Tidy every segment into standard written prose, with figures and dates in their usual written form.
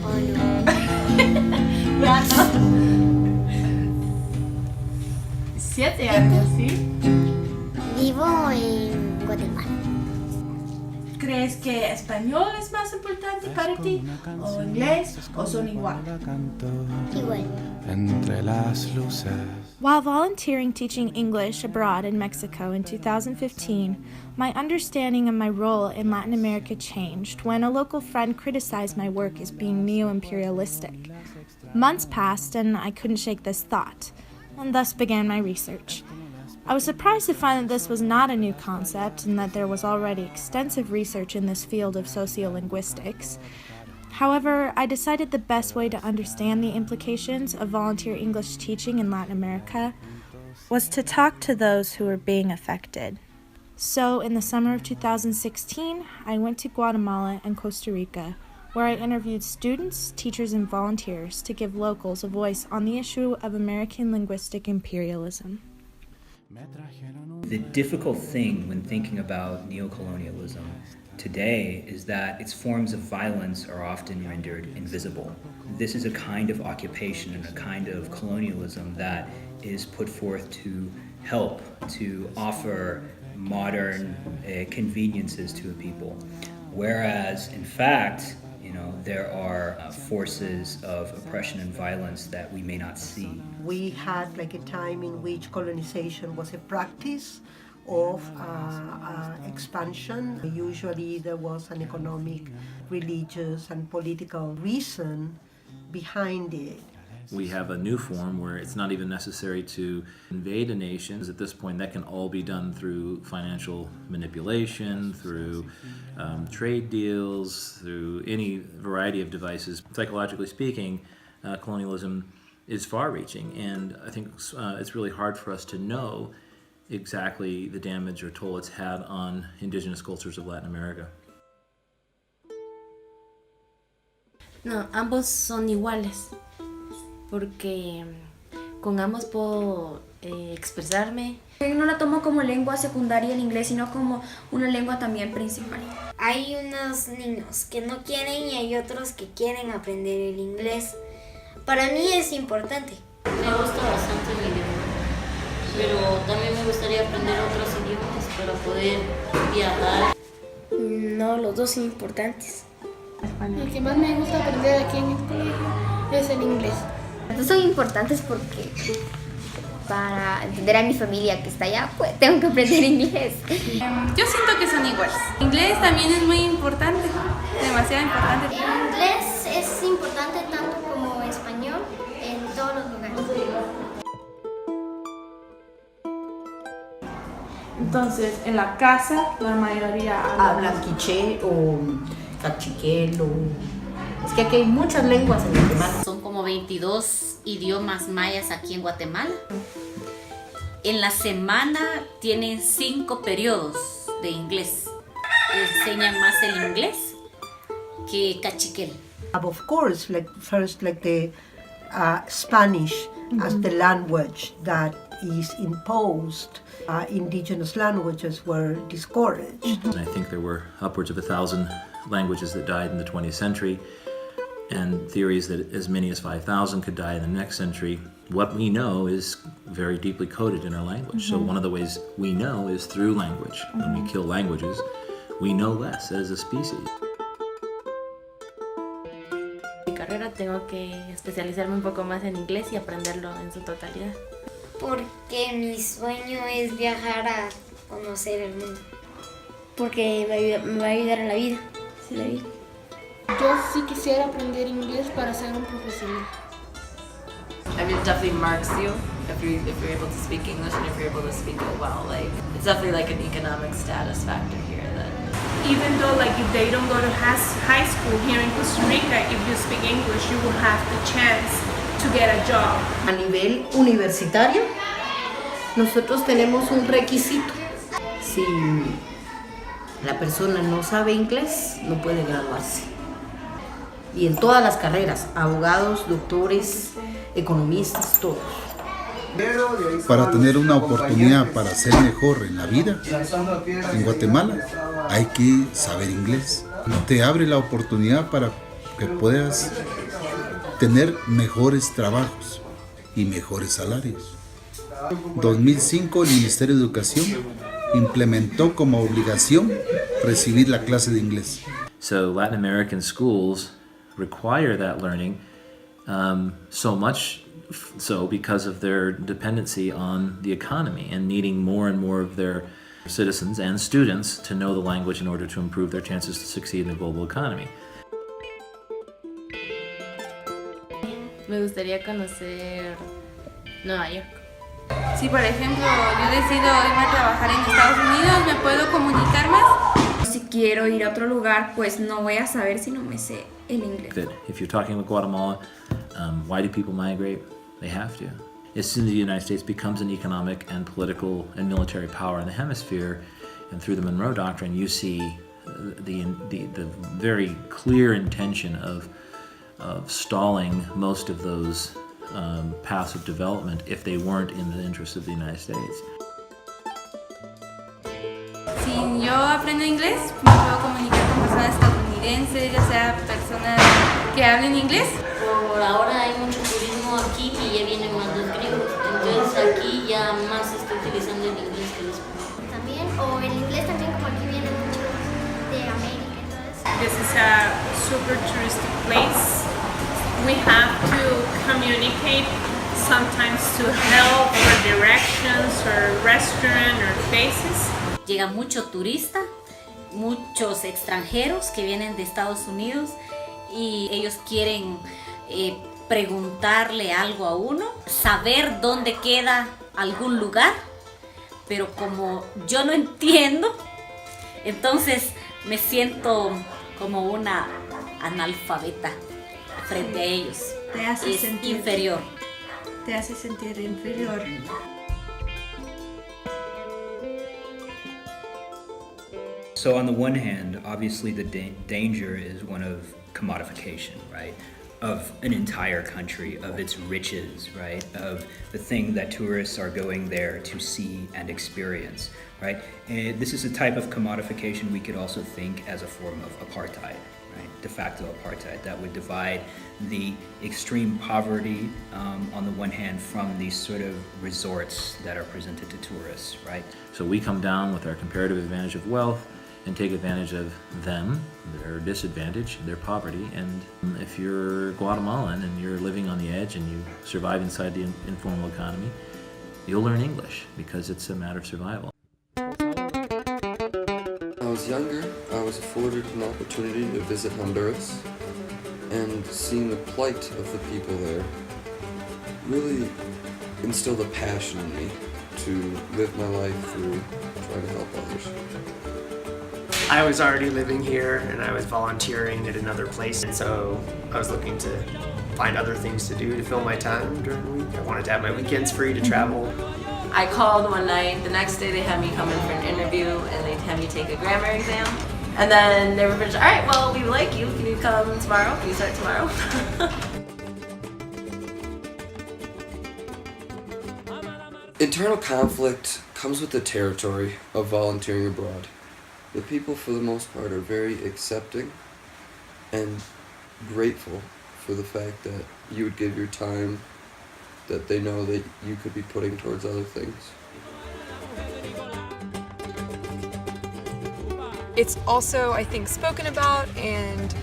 Oh, no. Ya no. 7 años, ¿sí? Vivo en Guatemala. ¿Crees que español es más importante para ti? ¿O inglés? ¿O son igual? Igual. Entre las luces. While volunteering teaching English abroad in Mexico in 2015, my understanding of my role in Latin America changed when a local friend criticized my work as being neo-imperialistic. Months passed and I couldn't shake this thought, and thus began my research. I was surprised to find that this was not a new concept and that there was already extensive research in this field of sociolinguistics. However, I decided the best way to understand the implications of volunteer English teaching in Latin America was to talk to those who were being affected. So, in the summer of 2016, I went to Guatemala and Costa Rica, where I interviewed students, teachers, and volunteers to give locals a voice on the issue of American linguistic imperialism. The difficult thing when thinking about neocolonialism today is that its forms of violence are often rendered invisible. This is a kind of occupation and a kind of colonialism that is put forth to help, to offer modern conveniences to a people. Whereas, in fact, there are forces of oppression and violence that we may not see. We had like a time in which colonization was a practice of expansion. Usually there was an economic, religious, and political reason behind it. We have a new form where it's not even necessary to invade a nation. At this point, that can all be done through financial manipulation, through trade deals, through any variety of devices. Psychologically speaking, colonialism is far-reaching, and I think it's really hard for us to know exactly the damage or toll it's had on indigenous cultures of Latin America. No, ambos son iguales, porque con ambos puedo expresarme. No la tomo como lengua secundaria el inglés, sino como una lengua también principal. Hay unos niños que no quieren y hay otros que quieren aprender el inglés. Para mí es importante. Me gusta bastante el idioma, pero también me gustaría aprender otros idiomas para poder viajar. No, los dos son importantes. El que más me gusta aprender aquí en el colegio es el inglés. Estos son importantes porque para entender a mi familia que está allá, pues tengo que aprender inglés. Yo siento que son iguales. Inglés también es muy importante, demasiado importante. El inglés es importante tanto como español en todos los lugares. Entonces, en la casa, la mayoría Hablan quiché o cachiquel o... Es que aquí hay muchas lenguas en Guatemala. Son como 22 idiomas mayas aquí en Guatemala. En la semana tienen 5 periodos de inglés. Enseñan más el inglés que cachiquel. Of course, like the Spanish as the language that is imposed. Indigenous languages were discouraged. And I think there were upwards of 1,000 languages that died in the 20th century, and theories that as many as 5,000 could die in the next century. What we know is very deeply coded in our language. So one of the ways we know is through language. When we kill languages, we know less as a species. En mi carrera tengo que especializarme un poco más en inglés y aprenderlo en su totalidad. Porque mi sueño es viajar a conocer el mundo. Porque me va a ayudar en la vida. Sí, la vida. Yo sí quisiera aprender inglés para ser un profesional. I mean, it definitely marks you if you're able to speak English and if you're able to speak it well. Like, it's definitely like an economic status factor here. That even though if they don't go to high school here in Costa Rica, if you speak English, you will have the chance to get a job. A nivel universitario, nosotros tenemos un requisito. Si la persona no sabe inglés, no puede graduarse. Y en todas las carreras, abogados, doctores, economistas, todos. Para tener una oportunidad para ser mejor en la vida, en Guatemala hay que saber inglés. Te abre la oportunidad para que puedas tener mejores trabajos y mejores salarios. 2005 el Ministerio de Educación implementó como obligación recibir la clase de inglés. So Latin American schools require that learning so much so because of their dependency on the economy and needing more and more of their citizens and students to know the language in order to improve their chances to succeed in the global economy. Me gustaría conocer Nueva York. Si por ejemplo yo decido irme a trabajar en Estados Unidos, ¿me puedo comunicar más? Si quiero ir a otro lugar, pues no voy a saber si no me sé el inglés. If you're talking with Guatemala, why do people migrate? They have to. As soon as the United States becomes an economic and political and military power in the hemisphere, and through the Monroe Doctrine, you see the very clear intention of stalling most of those paths of development if they weren't in the interest of the United States. Si yo aprendo inglés, me puedo comunicar con personas estadounidenses, ya sea personas que hablen inglés. Por ahora hay mucho turismo aquí y ya vienen más los gringos, entonces aquí ya más se está utilizando el inglés que el español. También, o el inglés también, como aquí vienen muchos de América, entonces. This is a super touristic place. We have to communicate sometimes to help or directions or restaurant or places. Llega mucho turista, muchos extranjeros que vienen de Estados Unidos y ellos quieren preguntarle algo a uno, saber dónde queda algún lugar, pero como yo no entiendo, entonces me siento como una analfabeta frente a ellos. Te hace sentir inferior. Te hace sentir inferior. So on the one hand, obviously the danger is one of commodification, right? Of an entire country, of its riches, right? Of the thing that tourists are going there to see and experience, right? And this is a type of commodification we could also think as a form of apartheid, right? De facto apartheid that would divide the extreme poverty on the one hand from these sort of resorts that are presented to tourists, right? So we come down with our comparative advantage of wealth and take advantage of them, their disadvantage, their poverty. And if you're Guatemalan and you're living on the edge and you survive inside the informal economy, you'll learn English because it's a matter of survival. I was younger, I was afforded an opportunity to visit Honduras, and seeing the plight of the people there really instilled a passion in me to live my life through trying to help others. I was already living here and I was volunteering at another place, and so I was looking to find other things to do to fill my time during the week. I wanted to have my weekends free to travel. I called one night, the next day they had me come in for an interview and they had me take a grammar exam. And then they were finished, all right, well, we like you, can you come tomorrow? Can you start tomorrow? Internal conflict comes with the territory of volunteering abroad. The people, for the most part, are very accepting and grateful for the fact that you would give your time that they know that you could be putting towards other things. It's also, I think, spoken about and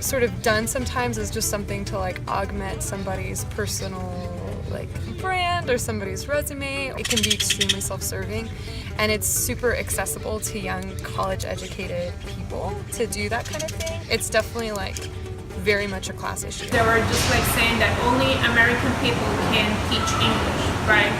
sort of done sometimes as just something to like augment somebody's personal like brand or somebody's resume. It can be extremely self-serving, and it's super accessible to young college-educated people to do that kind of thing. It's definitely like very much a class issue. They were just like saying that only American people can teach English, right?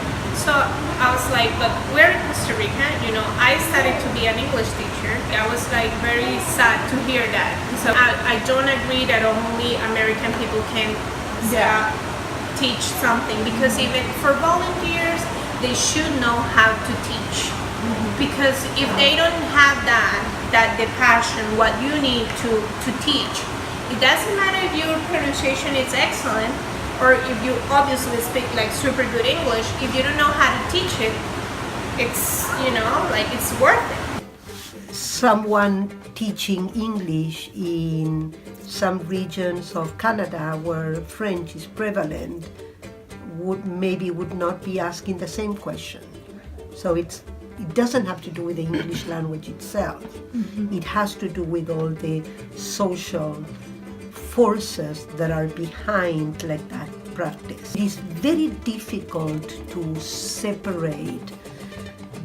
So I was like, but we're in Costa Rica, you know, I started to be an English teacher. I was like very sad to hear that. So I don't agree that only American people can teach something, because even for volunteers, they should know how to teach. Because if they don't have the passion, what you need to teach, it doesn't matter if your pronunciation is excellent or if you obviously speak like super good English. If you don't know how to teach it, it's, you know, like it's worth it. someone teaching English in some regions of Canada where French is prevalent would not be asking the same question. So it doesn't have to do with the English language itself. It has to do with all the social forces that are behind like that practice. It is very difficult to separate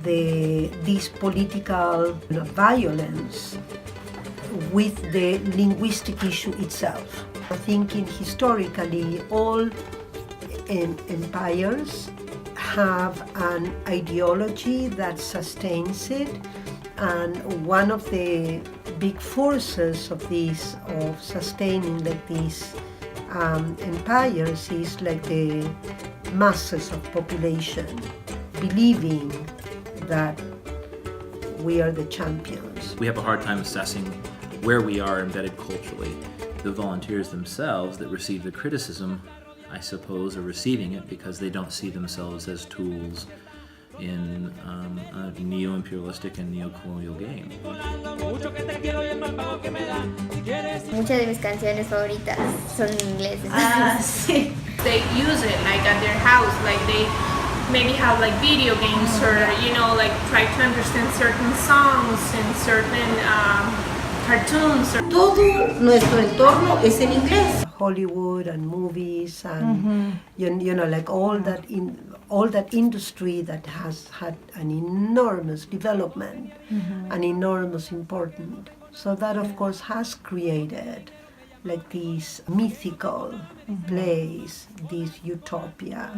this political violence with the linguistic issue itself. Thinking historically, all empires have an ideology that sustains it, and one of the big forces of sustaining like these empires is like the masses of population believing that we are the champions. We have a hard time assessing where we are embedded culturally. The volunteers themselves that receive the criticism, I suppose, are receiving it because they don't see themselves as tools in a neo-imperialistic and neo-colonial game. Muchas de mis canciones favoritas son en inglés. Sí. They use it like at their house, like they maybe have like video games or like try to understand certain songs and certain cartoons. Todo nuestro entorno es en inglés. Hollywood and movies and like all that industry that has had an enormous development, an enormous importance. So that of course has created like this mythical place, this utopia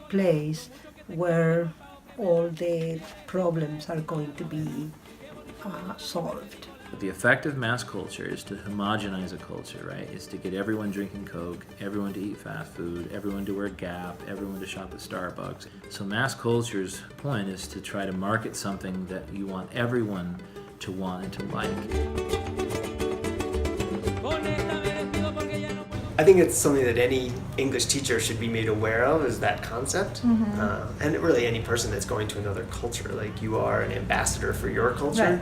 place where all the problems are going to be solved. But the effect of mass culture is to homogenize a culture, right? Is to get everyone drinking Coke, everyone to eat fast food, everyone to wear Gap, everyone to shop at Starbucks. So mass culture's point is to try to market something that you want everyone to want and to like. I think it's something that any English teacher should be made aware of, is that concept. And really any person that's going to another culture, like you are an ambassador for your culture,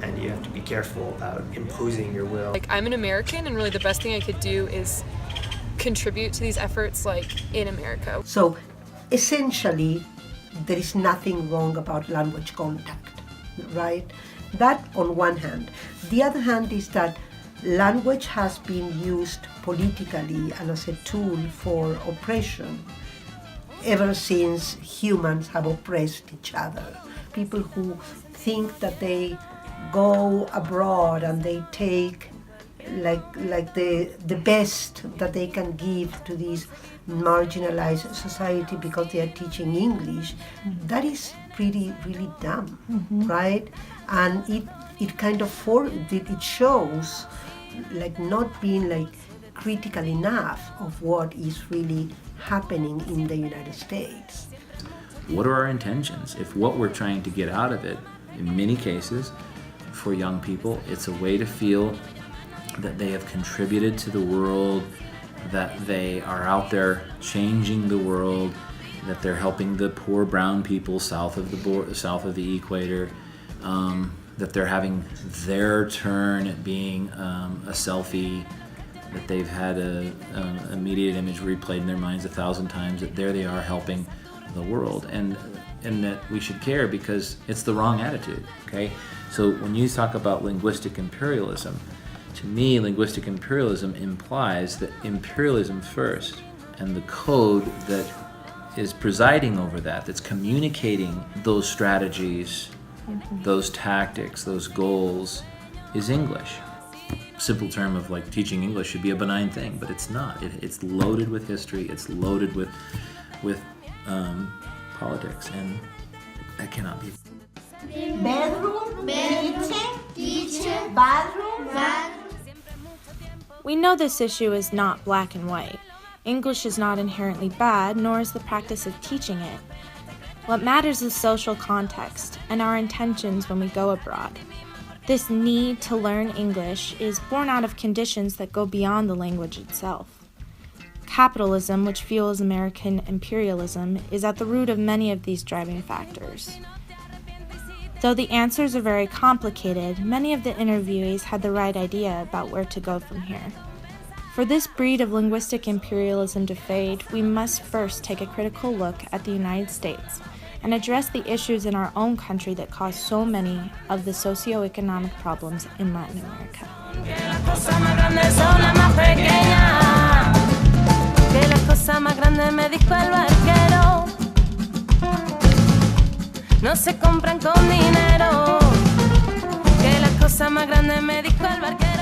and you have to be careful about imposing your will. Like, I'm an American, and really the best thing I could do is contribute to these efforts like in America. So essentially there is nothing wrong about language contact, right? That on one hand. The other hand is that language has been used politically and as a tool for oppression ever since humans have oppressed each other. People who think that they go abroad and they take like the best that they can give to this marginalized society because they are teaching English, that is really dumb, right? And it kind of it shows like not being like critical enough of what is really happening in the United States. What are our intentions? If what we're trying to get out of it, in many cases, for young people, it's a way to feel that they have contributed to the world, that they are out there changing the world, that they're helping the poor brown people south of the equator, that they're having their turn at being a selfie, that they've had a immediate image replayed in their minds 1,000 times, that there they are helping the world, and that we should care because it's the wrong attitude, okay? So when you talk about linguistic imperialism, to me, linguistic imperialism implies that imperialism first, and the code that is presiding over that, that's communicating those strategies, those tactics, those goals, is English. Simple term of like teaching English should be a benign thing, but it's not. It's loaded with history. It's loaded with politics, and that cannot be. Bedroom, kitchen, bathroom. We know this issue is not black and white. English is not inherently bad, nor is the practice of teaching it. What matters is social context and our intentions when we go abroad. This need to learn English is born out of conditions that go beyond the language itself. Capitalism, which fuels American imperialism, is at the root of many of these driving factors. Though the answers are very complicated, many of the interviewees had the right idea about where to go from here. For this breed of linguistic imperialism to fade, we must first take a critical look at the United States and address the issues in our own country that cause so many of the socioeconomic problems in Latin America. No se compran con dinero, que las cosas más grandes me dijo el barquero.